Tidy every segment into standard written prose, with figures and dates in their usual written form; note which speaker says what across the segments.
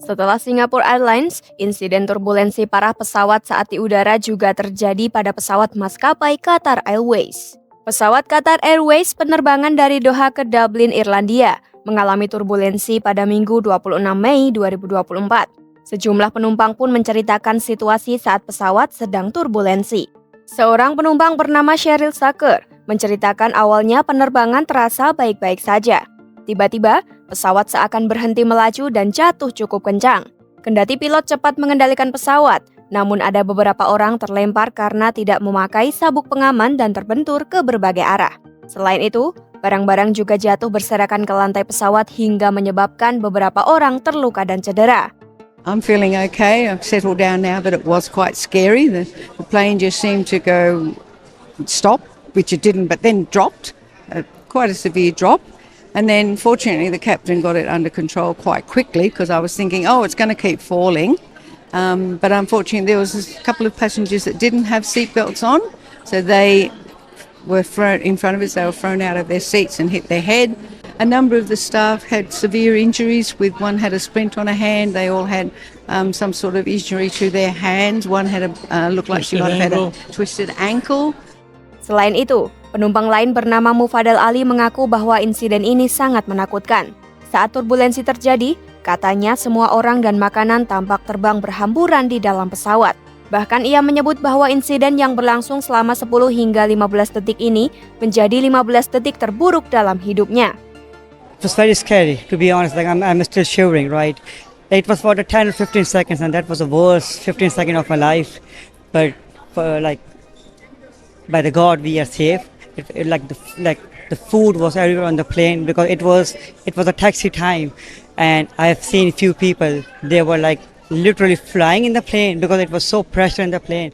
Speaker 1: Setelah Singapore Airlines, insiden turbulensi parah pesawat saat di udara juga terjadi pada pesawat maskapai Qatar Airways. Pesawat Qatar Airways penerbangan dari Doha ke Dublin, Irlandia, mengalami turbulensi pada Minggu 26 Mei 2024. Sejumlah penumpang pun menceritakan situasi saat pesawat sedang turbulensi. Seorang penumpang bernama Cheryl Saker menceritakan awalnya penerbangan terasa baik-baik saja. Tiba-tiba, pesawat seakan berhenti melaju dan jatuh cukup kencang. Kendati pilot cepat mengendalikan pesawat, namun ada beberapa orang terlempar karena tidak memakai sabuk pengaman dan terbentur ke berbagai arah. Selain itu, barang-barang juga jatuh berserakan ke lantai pesawat hingga menyebabkan beberapa orang terluka dan cedera.
Speaker 2: I'm feeling okay. I've settled down now, but it was quite scary. The plane just seemed to go stop, which it didn't, but then dropped, quite a severe drop. And then fortunately the captain got it under control quite quickly because I was thinking, it's going to keep falling. But unfortunately there was a couple of passengers that didn't have seatbelts on, so they were thrown in front of us. They were thrown out of their seats and hit their head. A number of the staff had severe injuries. With one had a splint on a hand. They all had some sort of injury to their hands. One had looked like she might have had a twisted ankle.
Speaker 1: Selain itu, penumpang lain bernama Mufadal Ali mengaku bahwa insiden ini sangat menakutkan. Saat turbulensi terjadi, katanya semua orang dan makanan tampak terbang berhamburan di dalam pesawat. Bahkan ia menyebut bahwa insiden yang berlangsung selama 10 hingga 15 detik ini menjadi 15 detik terburuk dalam hidupnya.
Speaker 3: It was very scary, to be honest. Like I'm still shivering, right? It was for the 10 or 15 seconds, and that was the worst 15 seconds of my life. But by the God, we are safe. The food was everywhere on the plane because it was a taxi time, and I have seen few people. They were like literally flying in the plane because it was so pressure in the plane.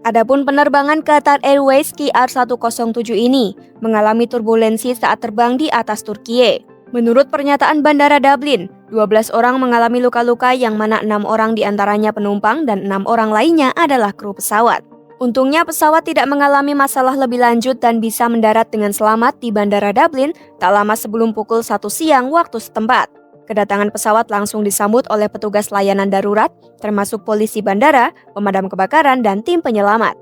Speaker 1: Adapun penerbangan Qatar Airways QR107 ini mengalami turbulensi saat terbang di atas Turkiye. Menurut pernyataan Bandara Dublin, 12 orang mengalami luka-luka yang mana 6 orang diantaranya penumpang dan 6 orang lainnya adalah kru pesawat. Untungnya pesawat tidak mengalami masalah lebih lanjut dan bisa mendarat dengan selamat di Bandara Dublin tak lama sebelum pukul 1 siang waktu setempat. Kedatangan pesawat langsung disambut oleh petugas layanan darurat, termasuk polisi bandara, pemadam kebakaran, dan tim penyelamat.